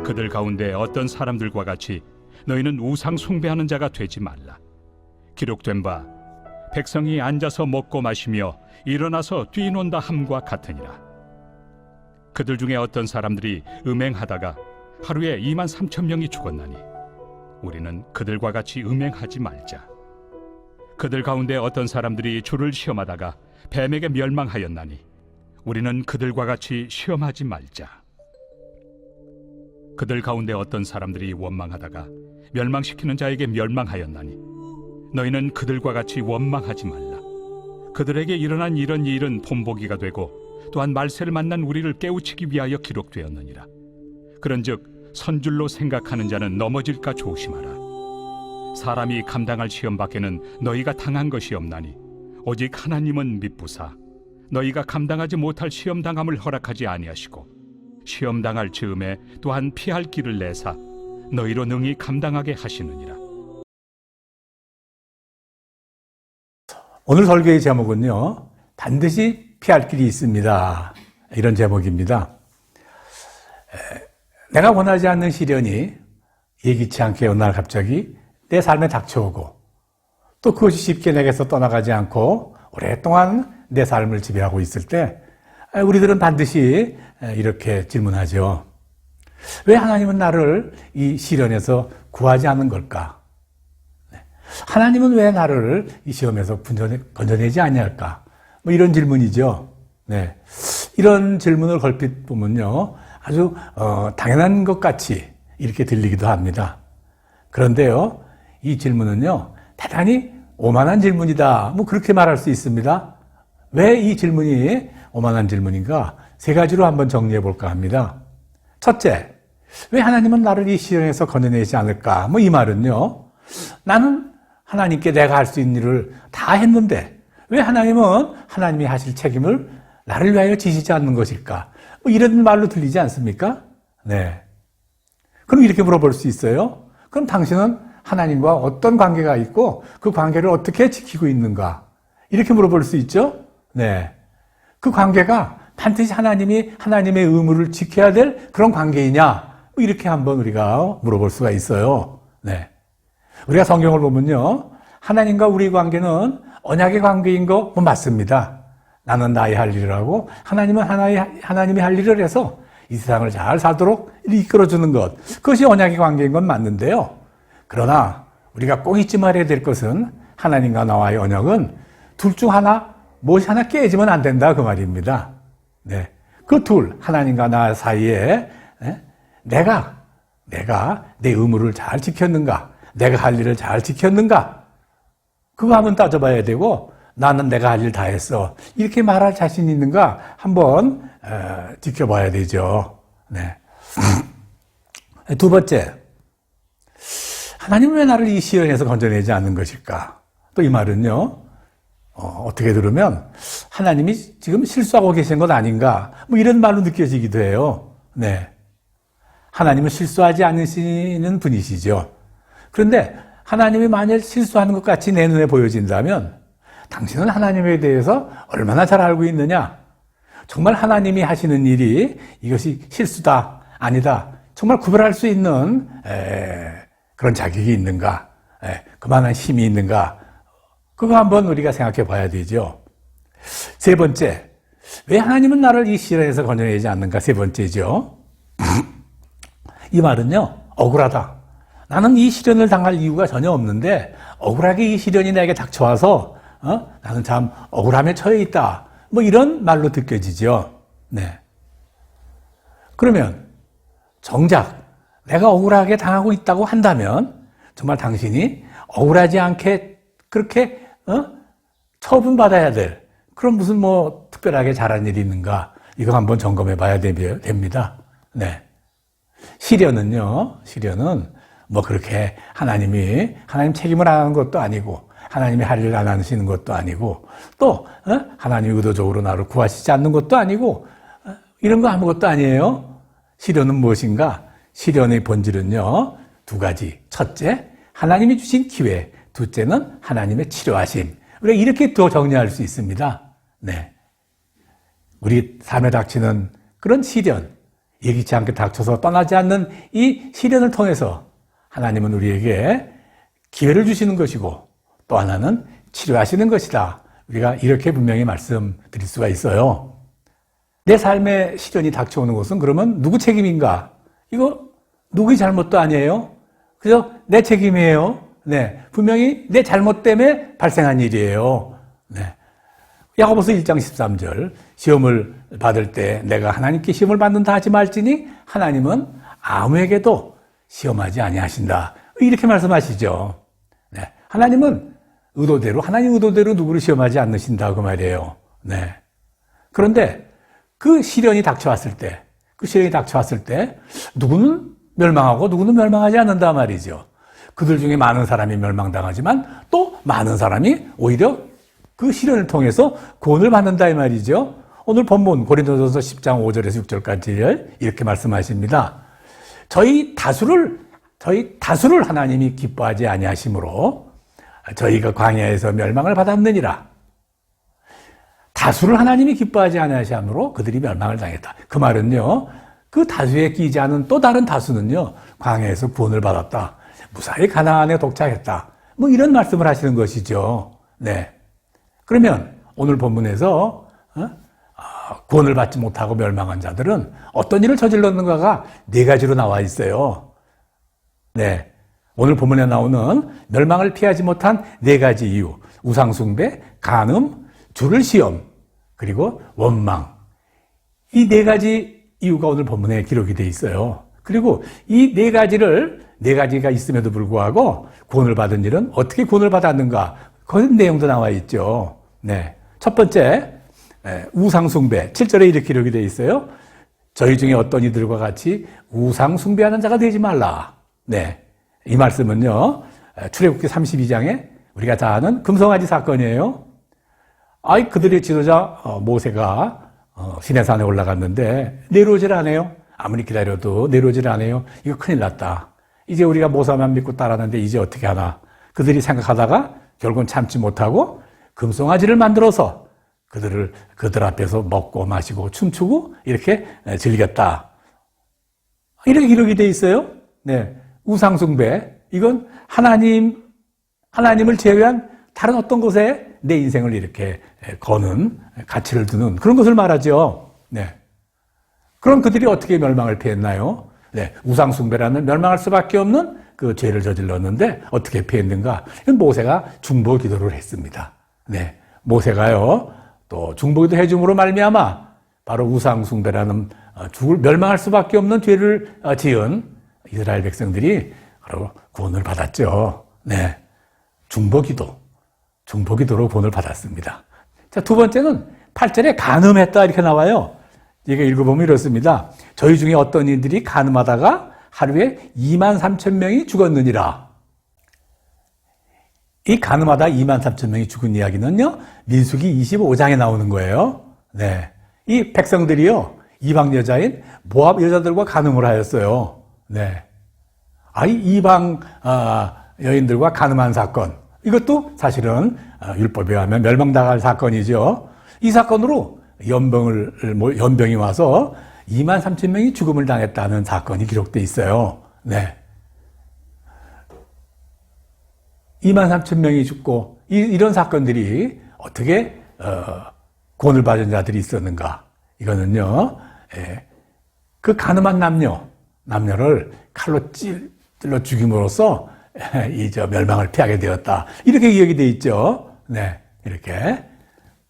그들 가운데 어떤 사람들과 같이 너희는 우상 숭배하는 자가 되지 말라. 기록된 바 백성이 앉아서 먹고 마시며 일어나서 뛰논다 함과 같으니라. 그들 중에 어떤 사람들이 음행하다가 하루에 23,000명이 죽었나니 우리는 그들과 같이 음행하지 말자. 그들 가운데 어떤 사람들이 주를 시험하다가 뱀에게 멸망하였나니 우리는 그들과 같이 시험하지 말자. 그들 가운데 어떤 사람들이 원망하다가 멸망시키는 자에게 멸망하였나니 너희는 그들과 같이 원망하지 말라. 그들에게 일어난 이런 일은 본보기가 되고 또한 말세를 만난 우리를 깨우치기 위하여 기록되었느니라. 그런즉 선줄로 생각하는 자는 넘어질까 조심하라. 사람이 감당할 시험 밖에는 너희가 당한 것이 없나니 오직 하나님은 미쁘사 너희가 감당하지 못할 시험 당함을 허락하지 아니하시고 시험 당할 즈음에 또한 피할 길을 내사 너희로 능히 감당하게 하시느니라. 오늘 설교의 제목은요, 반드시 피할 길이 있습니다. 이런 제목입니다. 내가 원하지 않는 시련이 예기치 않게 어느 날 갑자기 내 삶에 닥쳐오고 또 그것이 쉽게 내게서 떠나가지 않고 오랫동안 내 삶을 지배하고 있을 때 우리들은 반드시 이렇게 질문하죠. 왜 하나님은 나를 이 시련에서 구하지 않는 걸까? 하나님은 왜 나를 이 시험에서 건져내지 아니할까? 뭐 이런 질문이죠. 네. 이런 질문을 걸핏 보면요, 아주 당연한 것 같이 이렇게 들리기도 합니다. 그런데요, 이 질문은요, 대단히 오만한 질문이다. 뭐 그렇게 말할 수 있습니다. 왜 이 질문이 오만한 질문인가? 세 가지로 한번 정리해 볼까 합니다. 첫째, 왜 하나님은 나를 이 시련에서 건져내지 않을까? 뭐 이 말은요, 나는 하나님께 내가 할 수 있는 일을 다 했는데 왜 하나님은 하나님이 하실 책임을 나를 위하여 지시지 않는 것일까? 뭐 이런 말로 들리지 않습니까? 네. 그럼 이렇게 물어볼 수 있어요. 그럼 당신은 하나님과 어떤 관계가 있고 그 관계를 어떻게 지키고 있는가? 이렇게 물어볼 수 있죠? 네. 그 관계가 반드시 하나님이 하나님의 의무를 지켜야 될 그런 관계이냐? 뭐 이렇게 한번 우리가 물어볼 수가 있어요. 네. 우리가 성경을 보면요, 하나님과 우리 관계는 언약의 관계인 거 맞습니다. 나는 나의 할 일을 하고 하나님은 하나님이 할 일을 해서 이 세상을 잘 살도록 이끌어주는 것, 그것이 언약의 관계인 건 맞는데요. 그러나 우리가 꼭 잊지 말아야 될 것은 하나님과 나와의 언약은 둘 중 하나, 무엇이 하나 깨지면 안 된다 그 말입니다. 네, 그 둘, 하나님과 나 사이에 내가 내 의무를 잘 지켰는가, 내가 할 일을 잘 지켰는가, 그거 한번 따져봐야 되고, 나는 내가 할 일 다 했어, 이렇게 말할 자신 있는가 한번 지켜봐야 되죠. 네. 두 번째, 하나님은 왜 나를 이 시련에서 건져내지 않는 것일까? 또 이 말은요, 어떻게 들으면 하나님이 지금 실수하고 계신 것 아닌가, 뭐 이런 말로 느껴지기도 해요. 네. 하나님은 실수하지 않으시는 분이시죠. 그런데 하나님이 만약 실수하는 것 같이 내 눈에 보여진다면 당신은 하나님에 대해서 얼마나 잘 알고 있느냐? 정말 하나님이 하시는 일이 이것이 실수다, 아니다, 정말 구별할 수 있는 그런 자격이 있는가? 그만한 힘이 있는가? 그거 한번 우리가 생각해 봐야 되죠. 세 번째, 왜 하나님은 나를 이 시련에서 건져내지 않는가? 세 번째죠. 이 말은요, 억울하다. 나는 이 시련을 당할 이유가 전혀 없는데 억울하게 이 시련이 나에게 닥쳐와서 나는 참 억울함에 처해 있다. 뭐 이런 말로 느껴지죠. 네. 그러면 정작 내가 억울하게 당하고 있다고 한다면 정말 당신이 억울하지 않게 그렇게 처분받아야 될 그런 무슨 뭐 특별하게 잘한 일이 있는가, 이거 한번 점검해 봐야 됩니다. 네. 시련은 뭐 그렇게 하나님 책임을 안 하는 것도 아니고 하나님이 할 일을 안 하시는 것도 아니고 또 하나님이 의도적으로 나를 구하시지 않는 것도 아니고 이런 거 아무것도 아니에요. 시련은 무엇인가? 시련의 본질은요, 두 가지. 첫째, 하나님이 주신 기회. 둘째는 하나님의 치료하심. 우리가 이렇게 또 정리할 수 있습니다. 네. 우리 삶에 닥치는 그런 시련, 예기치 않게 닥쳐서 떠나지 않는 이 시련을 통해서 하나님은 우리에게 기회를 주시는 것이고 또 하나는 치료하시는 것이다. 우리가 이렇게 분명히 말씀드릴 수가 있어요. 내 삶에 시련이 닥쳐오는 것은 그러면 누구 책임인가? 이거 누구의 잘못도 아니에요. 그죠? 내 책임이에요. 네. 분명히 내 잘못 때문에 발생한 일이에요. 네. 야고보서 1장 13절 시험을 받을 때 내가 하나님께 시험을 받는다 하지 말지니 하나님은 아무에게도 시험하지 아니하신다. 이렇게 말씀하시죠. 네. 하나님은 하나님 의도대로 누구를 시험하지 않으신다 그 말이에요. 네. 그런데 그 시련이 닥쳐왔을 때 누구는 멸망하고 누구는 멸망하지 않는다 말이죠. 그들 중에 많은 사람이 멸망당하지만 또 많은 사람이 오히려 그 시련을 통해서 구원을 받는다 이 말이죠. 오늘 본문 고린도전서 10장 5절에서 6절까지 이렇게 말씀하십니다. 저희 다수를 하나님이 기뻐하지 아니하심으로 저희가 광야에서 멸망을 받았느니라. 다수를 하나님이 기뻐하지 아니하심으로 그들이 멸망을 당했다. 그 말은요. 그 다수에 끼지 않은 또 다른 다수는요. 광야에서 구원을 받았다. 무사히 가나안에 도착했다. 뭐 이런 말씀을 하시는 것이죠. 네. 그러면 오늘 본문에서 구원을 받지 못하고 멸망한 자들은 어떤 일을 저질렀는가가 네 가지로 나와 있어요. 네. 오늘 본문에 나오는 멸망을 피하지 못한 네 가지 이유. 우상숭배, 간음, 주를 시험, 그리고 원망. 이 네 가지 이유가 오늘 본문에 기록이 돼 있어요. 그리고 이 네 가지가 있음에도 불구하고 구원을 받은 일은 어떻게 구원을 받았는가? 그런 내용도 나와 있죠. 네. 첫 번째, 우상숭배. 7절에 이렇게 기록이 되어 있어요. 저희 중에 어떤 이들과 같이 우상숭배하는 자가 되지 말라. 네. 이 말씀은요, 출애굽기 32장에 우리가 다 아는 금송아지 사건이에요. 그들의 지도자 모세가 시내산에 올라갔는데 내려오질 않아요. 아무리 기다려도 내려오질 않아요. 이거 큰일 났다. 이제 우리가 모세만 믿고 따랐는데 이제 어떻게 하나. 그들이 생각하다가 결국은 참지 못하고 금송아지를 만들어서 그들 앞에서 먹고 마시고 춤추고 이렇게 즐겼다. 이렇게 기록이 돼 있어요. 네. 우상숭배. 이건 하나님을 제외한 다른 어떤 곳에 내 인생을 이렇게 거는, 가치를 두는 그런 것을 말하죠. 네. 그럼 그들이 어떻게 멸망을 피했나요? 네. 우상숭배라는 멸망할 수밖에 없는 그 죄를 저질렀는데 어떻게 피했는가? 모세가 중보 기도를 했습니다. 네. 모세가요, 또 중보 기도 해줌으로 말미암아 바로 우상숭배라는 멸망할 수밖에 없는 죄를 지은 이스라엘 백성들이 바로 구원을 받았죠. 네. 중보기도로 구원을 받았습니다. 자, 두 번째는 8절에 간음했다 이렇게 나와요. 이게 읽어보면 이렇습니다. 저희 중에 어떤 이들이 간음하다가 하루에 23,000명이 죽었느니라. 이 간음하다 23,000명이 죽은 이야기는요, 민수기 25장에 나오는 거예요. 네. 이 백성들이요, 이방 여자인 모압 여자들과 간음을 하였어요. 네. 이방 여인들과 간음한 사건. 이것도 사실은 율법에 의하면 멸망당할 사건이죠. 이 사건으로 연병이 와서 23,000명이 죽음을 당했다는 사건이 기록되어 있어요. 네. 23,000명이 죽고 이런 사건들이 어떻게 구원을 받은 자들이 있었는가? 이거는요. 그 간음한 남녀를 칼로 찔러 죽임으로써 멸망을 피하게 되었다. 이렇게 기억이 되어 있죠. 네, 이렇게.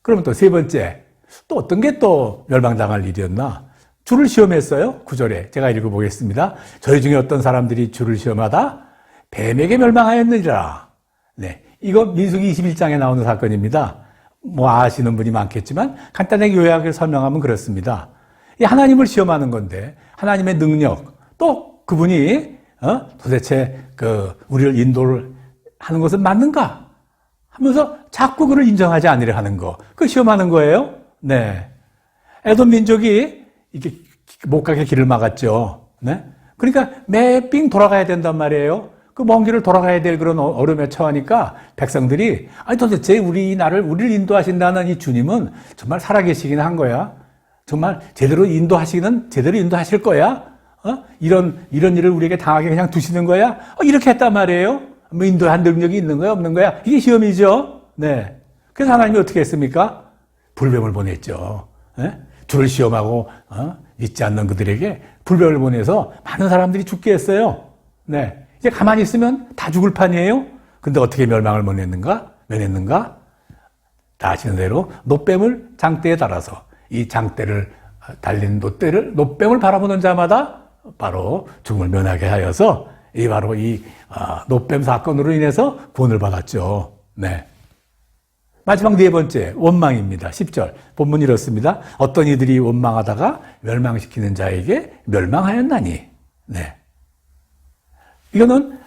그러면 또 세 번째, 또 어떤 게 또 멸망당할 일이었나? 주를 시험했어요. 9절에 제가 읽어보겠습니다. 저희 중에 어떤 사람들이 주를 시험하다 뱀에게 멸망하였느니라. 네, 이거 민수기 21장에 나오는 사건입니다. 뭐 아시는 분이 많겠지만 간단하게 요약을 설명하면 그렇습니다. 이 하나님을 시험하는 건데 하나님의 능력, 또 그분이 도대체 우리를 인도를 하는 것은 맞는가 하면서 자꾸 그를 인정하지 않으려 하는 거, 그 시험하는 거예요. 네. 에돔 민족이 이렇게 못 가게 길을 막았죠. 네. 그러니까 매빙 돌아가야 된단 말이에요. 그 먼 길을 돌아가야 될 그런 어려움에 처하니까 백성들이 도대체 우리를 인도하신다는 이 주님은 정말 살아계시긴 한 거야. 정말 제대로 인도하실 거야? 이런 일을 우리에게 당하게 그냥 두시는 거야? 이렇게 했단 말이에요. 뭐 인도할 능력이 있는 거야, 없는 거야? 이게 시험이죠. 네. 그래서 하나님이 어떻게 했습니까? 불뱀을 보냈죠. 주를 시험하고 믿지 않는 그들에게 불뱀을 보내서 많은 사람들이 죽게 했어요. 네. 이제 가만히 있으면 다 죽을 판이에요. 근데 어떻게 멸망을 면했는가? 다 아시는 대로 노뱀을 장대에 달아서 이 장대를 달린 노뱀을 바라보는 자마다 바로 죽음을 면하게 하여서 바로 이 노뱀 사건으로 인해서 구원을 받았죠. 네. 마지막 네 번째, 원망입니다. 10절. 본문이 이렇습니다. 어떤 이들이 원망하다가 멸망시키는 자에게 멸망하였나니. 네. 이거는,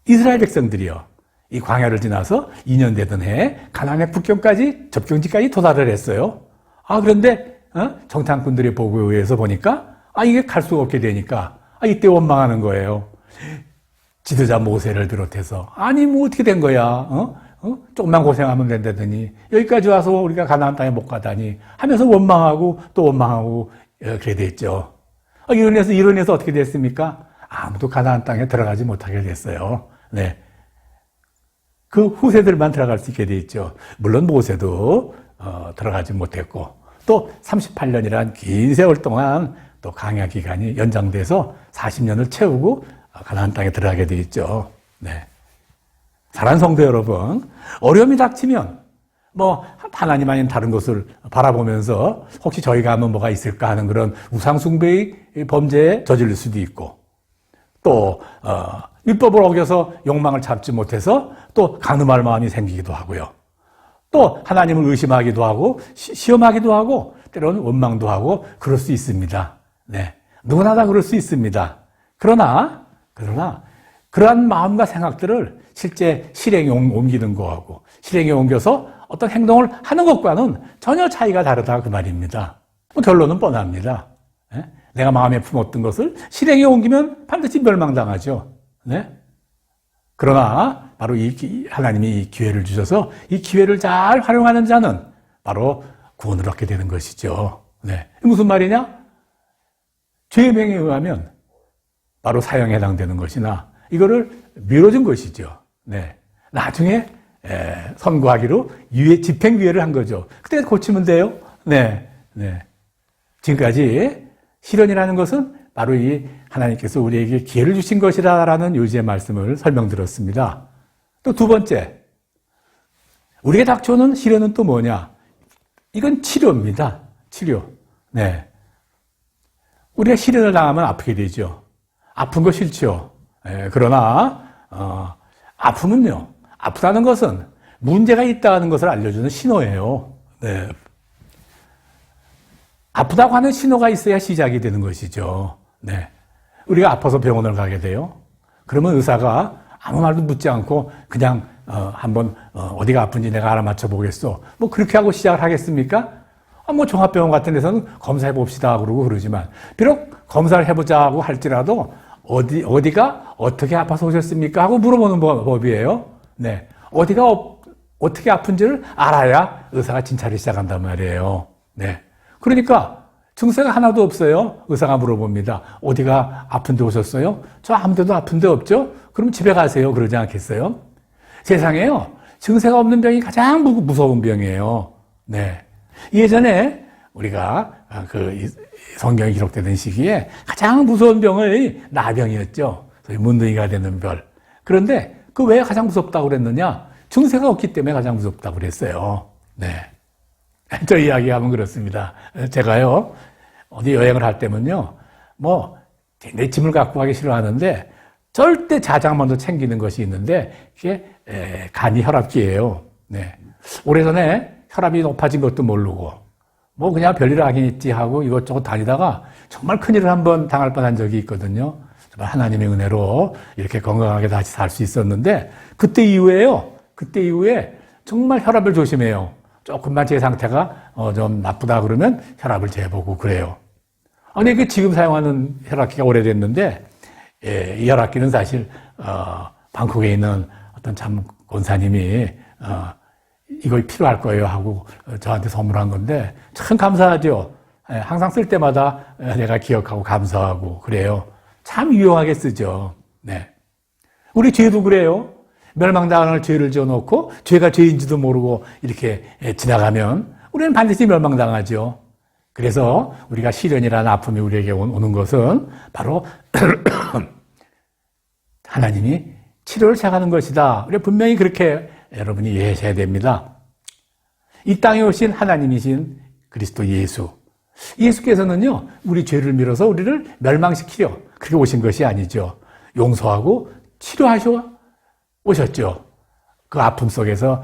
이스라엘 백성들이요. 이 광야를 지나서 2년 되던 해에 가나안의 국경까지, 접경지까지 도달을 했어요. 그런데, 정탐꾼들의 보고에 의해서 보니까, 이게 갈 수가 없게 되니까, 이때 원망하는 거예요. 지도자 모세를 비롯해서 뭐 어떻게 된 거야? 조금만 고생하면 된다더니 여기까지 와서 우리가 가나안 땅에 못 가다니 하면서 원망하고 또 원망하고 그래 됐죠. 이론에서 어떻게 됐습니까? 아무도 가나안 땅에 들어가지 못하게 됐어요. 네. 그 후세들만 들어갈 수 있게 돼 있죠. 물론 모세도 들어가지 못했고 또 38년이란 긴 세월 동안 또 강야 기간이 연장돼서 40년을 채우고 가나안 땅에 들어가게 돼 있죠. 네. 사랑하는 성도 여러분, 어려움이 닥치면 하나님 아닌 다른 것을 바라보면서 혹시 저희가 하면 뭐가 있을까 하는 그런 우상숭배의 범죄에 저지를 수도 있고 또 율법을 어겨서 욕망을 참지 못해서 또 간음할 마음이 생기기도 하고요. 또 하나님을 의심하기도 하고 시험하기도 하고 때로는 원망도 하고 그럴 수 있습니다. 네. 누구나 다 그럴 수 있습니다. 그러나 그러한 마음과 생각들을 실제 실행에 옮기는 거하고 실행에 옮겨서 어떤 행동을 하는 것과는 전혀 차이가 다르다 그 말입니다. 결론은 뻔합니다. 내가 마음에 품었던 것을 실행에 옮기면 반드시 멸망당하죠. 네? 그러나 바로 하나님이 이 기회를 주셔서 이 기회를 잘 활용하는 자는 바로 구원을 얻게 되는 것이죠. 네. 무슨 말이냐? 죄의 명에 의하면 바로 사형에 해당되는 것이나 이거를 미뤄준 것이죠. 네. 나중에 선고하기로 집행유예를 한 거죠. 그때 고치면 돼요. 네. 네. 지금까지 실현이라는 것은 바로 이 하나님께서 우리에게 기회를 주신 것이라는 요지의 말씀을 설명드렸습니다. 또 두 번째, 우리에게 닥쳐오는 실현은 또 뭐냐? 이건 치료입니다. 치료. 네. 우리가 실현을 당하면 아프게 되죠. 아픈 거 싫죠. 그러나 아픔은요. 아프다는 것은 문제가 있다는 것을 알려주는 신호예요. 네. 아프다고 하는 신호가 있어야 시작이 되는 것이죠. 네. 우리가 아파서 병원을 가게 돼요. 그러면 의사가 아무 말도 묻지 않고 그냥 한번 어디가 아픈지 내가 알아맞혀 보겠어. 그렇게 하고 시작을 하겠습니까? 종합병원 같은 데서는 검사해 봅시다 그러고 그러지만 비록 검사를 해보자고 할지라도 어디가 어떻게 아파서 오셨습니까? 하고 물어보는 법이에요. 네. 어디가 어떻게 아픈지를 알아야 의사가 진찰을 시작한단 말이에요. 네. 그러니까 증세가 하나도 없어요. 의사가 물어봅니다. 어디가 아픈데 오셨어요? 저 아무 데도 아픈데 없죠? 그럼 집에 가세요. 그러지 않겠어요? 세상에요. 증세가 없는 병이 가장 무서운 병이에요. 네. 예전에 우리가 성경이 기록되던 시기에 가장 무서운 병이 나병이었죠. 소위 문둥이가 되는 별. 그런데 그 왜 가장 무섭다고 그랬느냐? 증세가 없기 때문에 가장 무섭다고 그랬어요. 네. 저 이야기하면 그렇습니다. 제가요, 어디 여행을 할 때면요, 내 짐을 갖고 가기 싫어하는데, 절대 자장 먼저 챙기는 것이 있는데, 그게, 간이 혈압기예요. 네. 오래전에 혈압이 높아진 것도 모르고, 그냥 별일 하긴 있지 하고 이것저것 다니다가 정말 큰일을 한번 당할 뻔한 적이 있거든요. 정말 하나님의 은혜로 이렇게 건강하게 다시 살 수 있었는데, 그때 이후에 정말 혈압을 조심해요. 조금만 제 상태가 좀 나쁘다 그러면 혈압을 재보고 그래요. 아니, 지금 사용하는 혈압기가 오래됐는데, 이 혈압기는 사실, 방콕에 있는 어떤 참 권사님이, 이거 필요할 거예요 하고 저한테 선물한 건데 참 감사하죠. 항상 쓸 때마다 내가 기억하고 감사하고 그래요. 참 유용하게 쓰죠. 네. 우리 죄도 그래요. 멸망당할 죄를 지어놓고 죄가 죄인지도 모르고 이렇게 지나가면 우리는 반드시 멸망당하죠. 그래서 우리가 시련이라는 아픔이 우리에게 오는 것은 바로 하나님이 치료를 시작하는 것이다. 우리 분명히 그렇게 여러분이 이해하셔야 됩니다. 이 땅에 오신 하나님이신 그리스도 예수. 예수께서는요, 우리 죄를 밀어서 우리를 멸망시키려 그렇게 오신 것이 아니죠. 용서하고 치료하셔 오셨죠. 그 아픔 속에서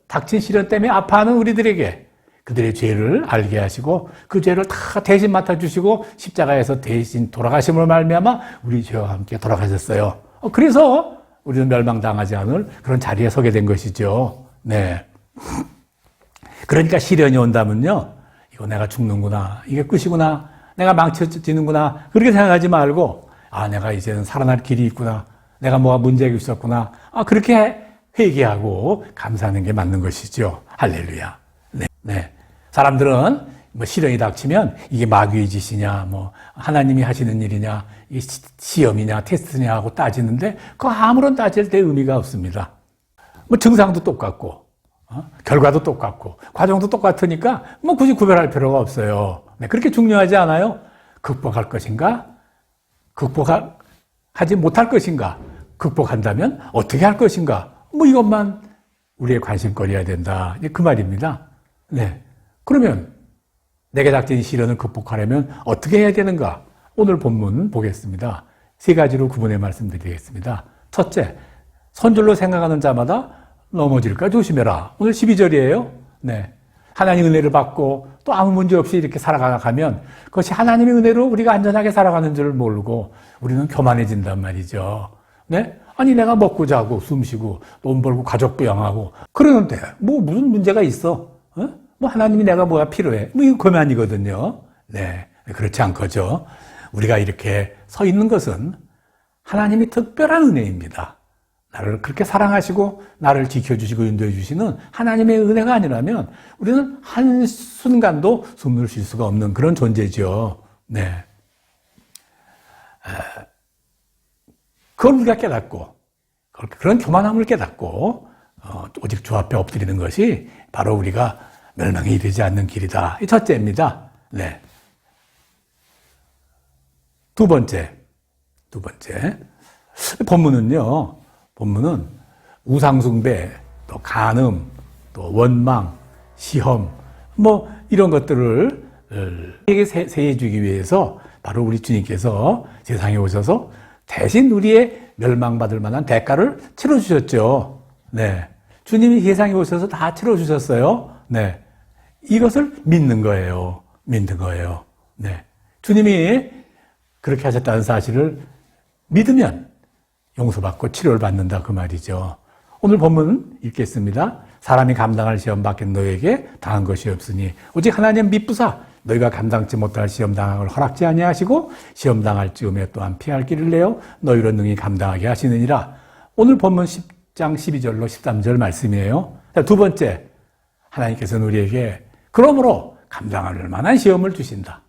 닥친 시련 때문에 아파하는 우리들에게 그들의 죄를 알게 하시고 그 죄를 다 대신 맡아주시고 십자가에서 대신 돌아가심으로 말미암아 우리 죄와 함께 돌아가셨어요. 그래서 우리는 멸망당하지 않을 그런 자리에 서게 된 것이죠. 네. 그러니까 시련이 온다면요, 이거 내가 죽는구나, 이게 끝이구나, 내가 망쳐지는구나 그렇게 생각하지 말고 내가 이제는 살아날 길이 있구나, 내가 뭐가 문제가 있었구나, 그렇게 회개하고 감사하는 게 맞는 것이죠. 할렐루야. 네. 사람들은 뭐 시련이 닥치면 이게 마귀의 짓이냐, 뭐 하나님이 하시는 일이냐, 이 시험이냐, 테스트냐 하고 따지는데 그 아무런 따질 때 의미가 없습니다. 뭐 증상도 똑같고, 결과도 똑같고, 과정도 똑같으니까 뭐 굳이 구별할 필요가 없어요. 네. 그렇게 중요하지 않아요. 극복할 것인가, 극복하지 못할 것인가, 극복한다면 어떻게 할 것인가, 뭐 이것만 우리의 관심거리여야 된다. 그 말입니다. 네. 그러면 내게 닥친 시련을 극복하려면 어떻게 해야 되는가? 오늘 본문 보겠습니다. 세 가지로 구분해 말씀드리겠습니다. 첫째, 선줄로 생각하는 자마다 넘어질까 조심해라. 오늘 12절이에요. 네. 하나님의 은혜를 받고 또 아무 문제 없이 이렇게 살아가면 그것이 하나님의 은혜로 우리가 안전하게 살아가는 줄 모르고 우리는 교만해진단 말이죠. 네? 아니 내가 먹고 자고 숨 쉬고 돈 벌고 가족 부양하고 그러는데 뭐 무슨 문제가 있어? 뭐 하나님이 내가 뭐가 필요해? 뭐 이거 교만이거든요. 네, 그렇지 않거죠. 우리가 이렇게 서 있는 것은 하나님이 특별한 은혜입니다. 나를 그렇게 사랑하시고 나를 지켜주시고 인도해 주시는 하나님의 은혜가 아니라면 우리는 한순간도 숨을 쉴 수가 없는 그런 존재죠. 네. 그걸 우리가 깨닫고 그런 교만함을 깨닫고 오직 주 앞에 엎드리는 것이 바로 우리가 멸망에 이르지 않는 길이다. 이 첫째입니다. 네. 두 번째. 본문은 우상숭배, 또 간음, 또 원망, 시험, 뭐 이런 것들을 우리에게 세해 주기 위해서 바로 우리 주님께서 세상에 오셔서 대신 우리의 멸망받을 만한 대가를 치러주셨죠. 네. 주님이 세상에 오셔서 다 치러주셨어요. 네. 이것을 믿는 거예요. 네. 주님이 그렇게 하셨다는 사실을 믿으면 용서받고 치료를 받는다 그 말이죠. 오늘 본문 읽겠습니다. 사람이 감당할 시험 밖엔 너에게 당한 것이 없으니 오직 하나님 믿부사 너희가 감당치 못할 시험 당함을 허락지 아니하시고 시험 당할 즈음에 또한 피할 길을 내어 너희로 능히 감당하게 하시느니라. 오늘 본문 10장 12절로 13절 말씀이에요. 두 번째, 하나님께서는 우리에게 그러므로 감당할 만한 시험을 주신다.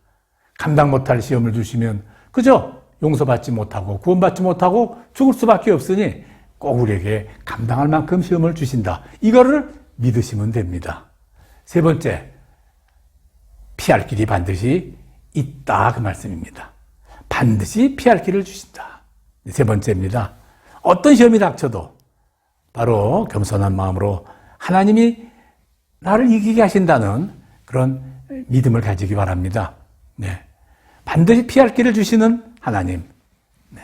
감당 못할 시험을 주시면 그저 용서받지 못하고 구원받지 못하고 죽을 수밖에 없으니 꼭 우리에게 감당할 만큼 시험을 주신다. 이거를 믿으시면 됩니다. 세 번째, 피할 길이 반드시 있다 그 말씀입니다. 반드시 피할 길을 주신다. 세 번째입니다. 어떤 시험이 닥쳐도 바로 겸손한 마음으로 하나님이 나를 이기게 하신다는 그런 믿음을 가지기 바랍니다. 네. 반드시 피할 길을 주시는 하나님. 네.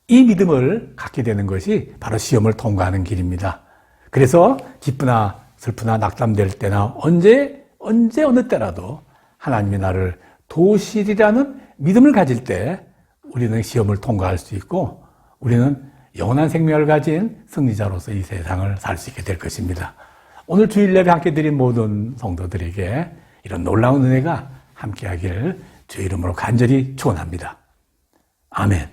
이 믿음을 갖게 되는 것이 바로 시험을 통과하는 길입니다. 그래서 기쁘나 슬프나 낙담될 때나 언제 어느 때라도 하나님이 나를 도우시리라는 믿음을 가질 때 우리는 시험을 통과할 수 있고 우리는 영원한 생명을 가진 승리자로서 이 세상을 살 수 있게 될 것입니다. 오늘 주일 예배 함께 드린 모든 성도들에게 이런 놀라운 은혜가 함께하기를 주의 이름으로 간절히 축원합니다. 아멘.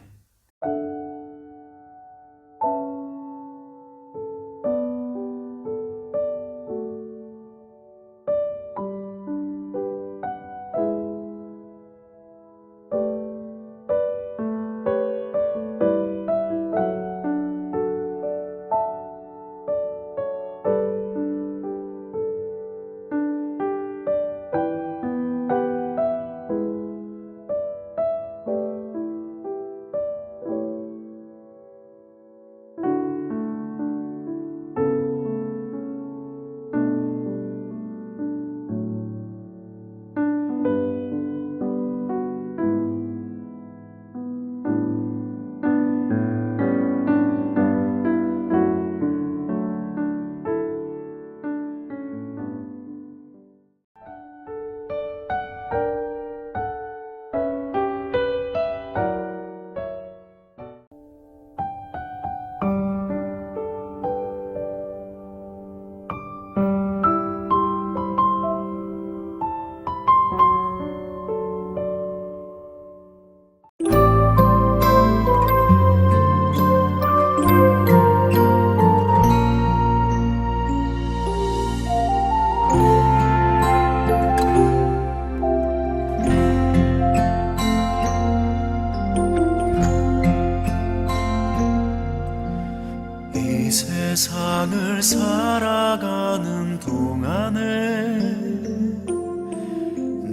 세상을 살아가는 동안에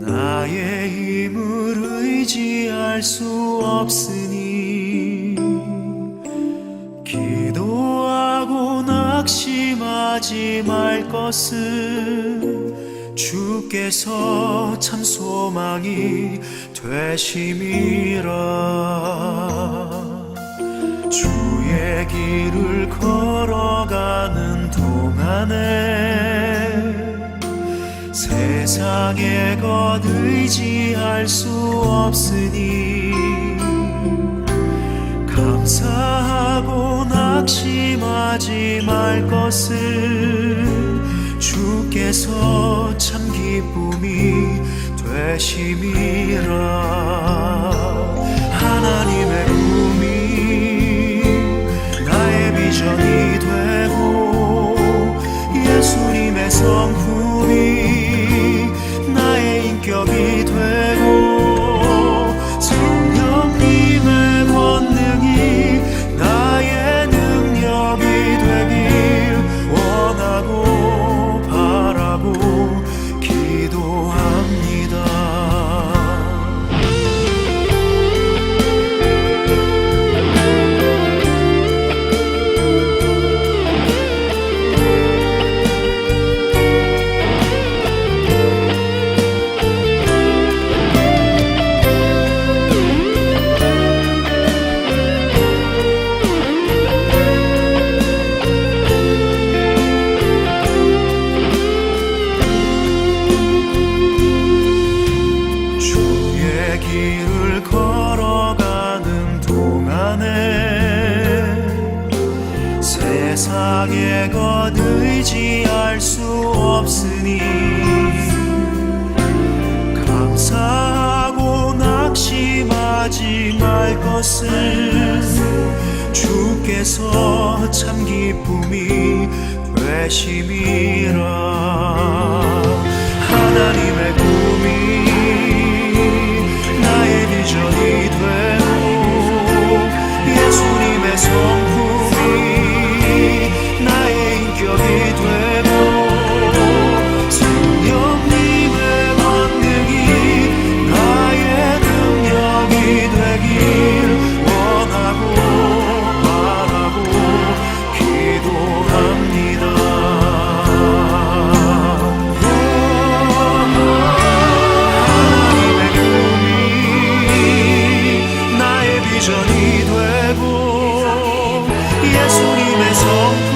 나의 힘을 의지할 수 없으니 기도하고 낙심하지 말 것은 주께서 참 소망이 되심이라. 주의 길을 걸어가는 동안에 세상의 것 의지할 수 없으니 감사하고 낙심하지 말 것은 주께서 참 기쁨이 되심이라. 하나님의 꿈이 나의 비전이 되고 예수님의 성품이 나의 인격이 되고 성령님의 권능이 나의 능력이 되길 원하고 바라고 기도합니다. 길을 걸어가는 동안에 세상의 것 의지할 수 없으니 감사하고 낙심하지 말 것은 주께서 참 기쁨이 되심이라. 하나님의 꿈이 나의 비전이 되고 예수님의 성품이 나의 인격이 되고 성령님의 권능이 나의 능력이 되길 원하고 바라고 기도합니다. 비전이 되고 예수님의 성품